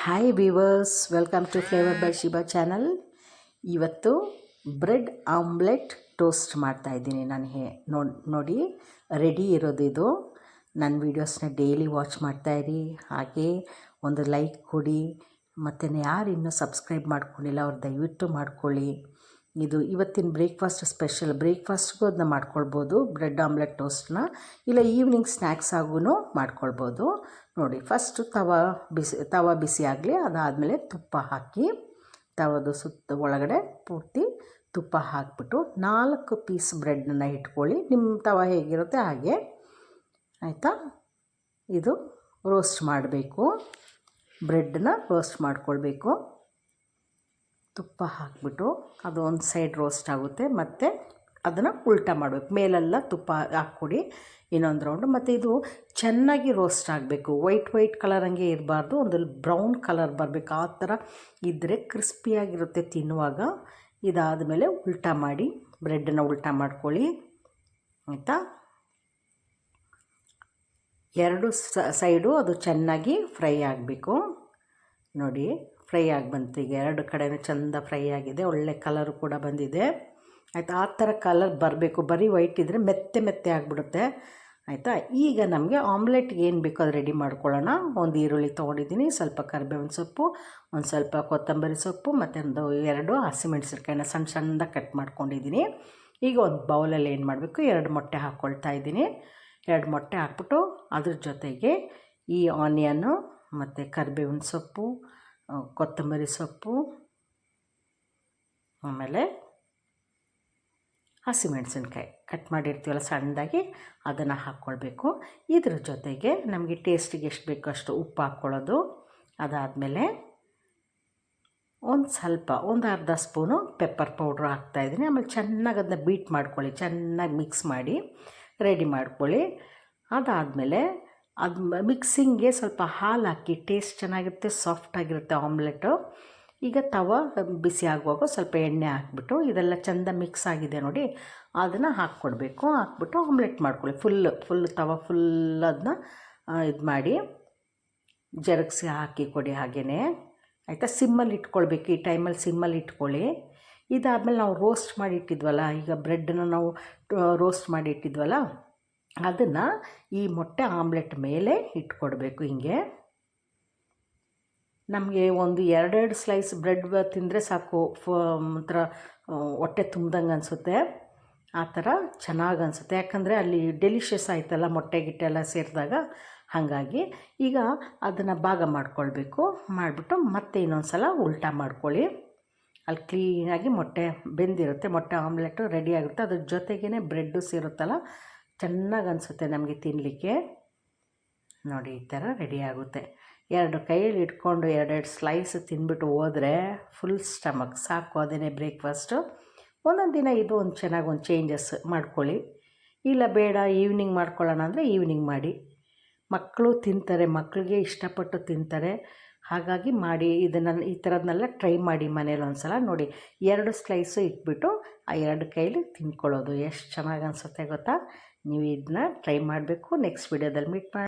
Hi viewers, welcome to flavour by Shiba channel. ಇವತ್ತು bread omelette toast ಮಾಡ್ತಾಯಿದ್ದೀನಿ ನಾನು. ನೋಡಿ ರೆಡಿ ಇರೋದು ಇದು. ನನ್ನ ವೀಡಿಯೋಸ್ನ ಡೈಲಿ ವಾಚ್ ಮಾಡ್ತಾಯಿರಿ, ಹಾಗೆ ಒಂದು ಲೈಕ್ ಕೊಡಿ. ಮತ್ತು ಯಾರು ಇನ್ನೂ ಸಬ್ಸ್ಕ್ರೈಬ್ ಮಾಡ್ಕೊಂಡಿಲ್ಲ ಅವ್ರು ದಯವಿಟ್ಟು ಮಾಡ್ಕೊಳ್ಳಿ. ಇದು ಇವತ್ತಿನ ಬ್ರೇಕ್ಫಾಸ್ಟ್ ಸ್ಪೆಷಲ್. ಬ್ರೇಕ್ಫಾಸ್ಟ್ಗೂ ಅದನ್ನ ಮಾಡ್ಕೊಳ್ಬೋದು, ಬ್ರೆಡ್ ಆಮ್ಲೆಟ್ ಟೋಸ್ಟ್ನ. ಇಲ್ಲ ಈವ್ನಿಂಗ್ ಸ್ನ್ಯಾಕ್ಸ್ ಆಗೂ ಮಾಡ್ಕೊಳ್ಬೋದು. ನೋಡಿ, ಫಸ್ಟು ತವ ಬಿಸಿ ಆಗಲಿ. ಅದಾದಮೇಲೆ ತುಪ್ಪ ಹಾಕಿ ತವದ ಸುತ್ತ ಒಳಗಡೆ ಪೂರ್ತಿ ತುಪ್ಪ ಹಾಕಿಬಿಟ್ಟು 4 ಪೀಸ್ ಬ್ರೆಡ್ನ ಇಟ್ಕೊಳ್ಳಿ. ನಿಮ್ಮ ತವ ಹೇಗಿರುತ್ತೆ ಹಾಗೆ, ಆಯಿತಾ. ಇದು ರೋಸ್ಟ್ ಮಾಡಬೇಕು, ಬ್ರೆಡ್ನ ರೋಸ್ಟ್ ಮಾಡ್ಕೊಳ್ಬೇಕು. ತುಪ್ಪ ಹಾಕಿಬಿಟ್ಟು ಅದು ಒಂದು ಸೈಡ್ ರೋಸ್ಟ್ ಆಗುತ್ತೆ, ಮತ್ತು ಅದನ್ನು ಉಲ್ಟಾ ಮಾಡಬೇಕು. ಮೇಲೆಲ್ಲ ತುಪ್ಪ ಹಾಕ್ಕೊಡಿ ಇನ್ನೊಂದು ರೌಂಡು. ಮತ್ತು ಇದು ಚೆನ್ನಾಗಿ ರೋಸ್ಟ್ ಆಗಬೇಕು. ವೈಟ್ ಕಲರ್ ಹಂಗೆ ಇರಬಾರ್ದು, ಒಂದು ಬ್ರೌನ್ ಕಲರ್ ಬರಬೇಕು. ಆ ಥರ ಇದ್ದರೆ ಕ್ರಿಸ್ಪಿಯಾಗಿರುತ್ತೆ ತಿನ್ನುವಾಗ. ಇದಾದಮೇಲೆ ಉಲ್ಟಾ ಮಾಡಿ, ಬ್ರೆಡ್ಡನ್ನು ಉಲ್ಟಾ ಮಾಡ್ಕೊಳ್ಳಿ, ಆಯಿತಾ. ಎರಡು ಸೈಡು ಅದು ಚೆನ್ನಾಗಿ ಫ್ರೈ ಆಗಬೇಕು. ನೋಡಿ, ಫ್ರೈ ಆಗಿ ಬಂತು. ಈಗ ಎರಡು ಕಡೆನೂ ಚೆಂದ ಫ್ರೈ ಆಗಿದೆ, ಒಳ್ಳೆ ಕಲರು ಕೂಡ ಬಂದಿದೆ, ಆಯಿತಾ. ಆ ಥರ ಕಲರ್ ಬರಬೇಕು. ಬರೀ ವೈಟ್ ಇದ್ದರೆ ಮೆತ್ತೆ ಆಗಿಬಿಡುತ್ತೆ, ಆಯಿತಾ. ಈಗ ನಮಗೆ ಆಮ್ಲೆಟ್ಗೆ ಏನು ಬೇಕೋ ಅದು ರೆಡಿ ಮಾಡ್ಕೊಳ್ಳೋಣ. ಒಂದು ಈರುಳ್ಳಿ ತೊಗೊಂಡಿದ್ದೀನಿ, ಸ್ವಲ್ಪ ಕರಿಬೇವಿನ ಸೊಪ್ಪು, ಒಂದು ಸ್ವಲ್ಪ ಕೊತ್ತಂಬರಿ ಸೊಪ್ಪು, ಮತ್ತು ಒಂದು 2 ಹಸಿಮೆಣಸಿನ್ಕಾಯಿನ ಸಣ್ಣದಾಗಿ ಕಟ್ ಮಾಡ್ಕೊಂಡಿದ್ದೀನಿ. ಈಗ ಒಂದು ಬೌಲಲ್ಲಿ ಏನು ಮಾಡಬೇಕು, 2 ಮೊಟ್ಟೆ ಹಾಕ್ಕೊಳ್ತಾ ಇದ್ದೀನಿ. 2 ಮೊಟ್ಟೆ ಹಾಕ್ಬಿಟ್ಟು ಅದ್ರ ಜೊತೆಗೆ ಈ ಆನಿಯನ್ನು ಮತ್ತು ಕರಿಬೇವಿನ ಸೊಪ್ಪು, ಕೊತ್ತಂಬರಿ ಸೊಪ್ಪು, ಆಮೇಲೆ ಹಸಿಮೆಣಸಿನ್ಕಾಯಿ ಕಟ್ ಮಾಡಿರ್ತೀವಲ್ಲ ಸಣ್ಣದಾಗಿ, ಅದನ್ನು ಹಾಕ್ಕೊಳ್ಬೇಕು. ಇದ್ರ ಜೊತೆಗೆ ನಮಗೆ ಟೇಸ್ಟಿಗೆ ಎಷ್ಟು ಬೇಕೋ ಅಷ್ಟು ಉಪ್ಪು ಹಾಕ್ಕೊಳ್ಳೋದು. ಅದಾದಮೇಲೆ ಒಂದು ಅರ್ಧ ಸ್ಪೂನು ಪೆಪ್ಪರ್ ಪೌಡ್ರ್ ಹಾಕ್ತಾಯಿದ್ದೀನಿ. ಆಮೇಲೆ ಚೆನ್ನಾಗಿ ಅದನ್ನ ಬೀಟ್ ಮಾಡ್ಕೊಳ್ಳಿ, ಚೆನ್ನಾಗಿ ಮಿಕ್ಸ್ ಮಾಡಿ ರೆಡಿ ಮಾಡ್ಕೊಳ್ಳಿ. ಅದಾದಮೇಲೆ ಅದು ಮಿಕ್ಸಿಂಗ್ಗೆ ಸ್ವಲ್ಪ ಹಾಲು ಹಾಕಿ, ಟೇಸ್ಟ್ ಚೆನ್ನಾಗಿರುತ್ತೆ, ಸಾಫ್ಟಾಗಿರುತ್ತೆ ಆಮ್ಲೆಟು. ಈಗ ತವ ಬಿಸಿ ಆಗುವಾಗ ಸ್ವಲ್ಪ ಎಣ್ಣೆ ಹಾಕ್ಬಿಟ್ಟು ಇದೆಲ್ಲ ಚೆಂದ ಮಿಕ್ಸ್ ಆಗಿದೆ ನೋಡಿ, ಅದನ್ನು ಹಾಕ್ಕೊಡ್ಬೇಕು. ಹಾಕ್ಬಿಟ್ಟು ಆಮ್ಲೆಟ್ ಮಾಡ್ಕೊಳ್ಳಿ. ಫುಲ್ ತವ ಅದನ್ನ ಇದು ಮಾಡಿ ಜರುಗಿಸಿ ಹಾಕಿ ಕೊಡಿ ಹಾಗೆಯೇ, ಆಯಿತಾ. ಸಿಮ್ಮಲ್ಲಿ ಇಟ್ಕೊಳ್ಬೇಕು, ಈ ಟೈಮಲ್ಲಿ ಸಿಮ್ಮಲ್ಲಿ ಇಟ್ಕೊಳ್ಳಿ. ಇದಾದಮೇಲೆ ನಾವು ರೋಸ್ಟ್ ಮಾಡಿ ಇಟ್ಟಿದ್ವಲ್ಲ, ಈಗ ಬ್ರೆಡ್ನ ನಾವು ರೋಸ್ಟ್ ಮಾಡಿ ಇಟ್ಟಿದ್ವಲ್ಲ, ಅದನ್ನು ಈ ಮೊಟ್ಟೆ ಆಮ್ಲೆಟ್ ಮೇಲೆ ಇಟ್ಕೊಡ್ಬೇಕು. ಹಿಂಗೆ ನಮಗೆ ಒಂದು 2 ಸ್ಲೈಸ್ ಬ್ರೆಡ್ ತಿಂದರೆ ಸಾಕು, ಒಂಥರ ಹೊಟ್ಟೆ ತುಂಬ್ದಂಗೆ ಅನಿಸುತ್ತೆ. ಆ ಥರ ಚೆನ್ನಾಗಿ ಅನಿಸುತ್ತೆ, ಯಾಕಂದರೆ ಅಲ್ಲಿ ಡೆಲಿಷಿಯಸ್ ಆಯ್ತಲ್ಲ ಮೊಟ್ಟೆ ಗಿಟ್ಟೆಲ್ಲ ಸೇರಿದಾಗ. ಹಾಗಾಗಿ ಈಗ ಅದನ್ನು ಭಾಗ ಮಾಡ್ಕೊಳ್ಬೇಕು. ಮಾಡಿಬಿಟ್ಟು ಮತ್ತೆ ಇನ್ನೊಂದು ಸಲ ಉಲ್ಟಾ ಮಾಡ್ಕೊಳ್ಳಿ. ಅಲ್ಲಿ ಕ್ಲೀನಾಗಿ ಮೊಟ್ಟೆ ಬೆಂದಿರುತ್ತೆ, ಮೊಟ್ಟೆ ಆಮ್ಲೆಟು ರೆಡಿ ಆಗುತ್ತೆ. ಅದ್ರ ಜೊತೆಗೇ ಬ್ರೆಡ್ಡು ಸೇರುತ್ತಲ್ಲ, ಚೆನ್ನಾಗಿ ಅನಿಸುತ್ತೆ ನಮಗೆ ತಿನ್ನಲಿಕ್ಕೆ. ನೋಡಿ, ಈ ಥರ ರೆಡಿ ಆಗುತ್ತೆ. 2 ಕೈಯಲ್ಲಿ ಇಟ್ಕೊಂಡು 2 ಸ್ಲೈಸ್ ತಿಂದ್ಬಿಟ್ಟು ಹೋದರೆ ಫುಲ್ ಸ್ಟಮಕ್ ಸಾಕು. ಅದೇ ಬ್ರೇಕ್ಫಾಸ್ಟು. ಒಂದೊಂದು ದಿನ ಇದು ಒಂದು ಚೆನ್ನಾಗಿ ಒಂದು ಚೇಂಜಸ್ ಮಾಡ್ಕೊಳ್ಳಿ. ಇಲ್ಲ ಬೇಡ ಈವ್ನಿಂಗ್ ಮಾಡ್ಕೊಳ್ಳೋಣ ಅಂದರೆ ಈವ್ನಿಂಗ್ ಮಾಡಿ. ಮಕ್ಕಳು ತಿಂತಾರೆ, ಮಕ್ಕಳಿಗೆ ಇಷ್ಟಪಟ್ಟು ತಿಂತಾರೆ. ಹಾಗಾಗಿ ಮಾಡಿ, ಇದನ್ನು ಈ ಥರದನ್ನೆಲ್ಲ ಟ್ರೈ ಮಾಡಿ ಮನೇಲಿ ಒಂದು ಸಲ. ನೋಡಿ, 2 ಸ್ಲೈಸು ಇಟ್ಬಿಟ್ಟು ಆ 2 ಕೈಲಿ ತಿಂದ್ಕೊಳ್ಳೋದು ಎಷ್ಟು ಚೆನ್ನಾಗಿ ಅನಿಸುತ್ತೆ ಗೊತ್ತಾ. ನೀವು ಇದನ್ನ ಟ್ರೈ ಮಾಡಬೇಕು. ನೆಕ್ಸ್ಟ್ ವೀಡಿಯೋದಲ್ಲಿ ಮೀಟ್ ಮಾಡಿ.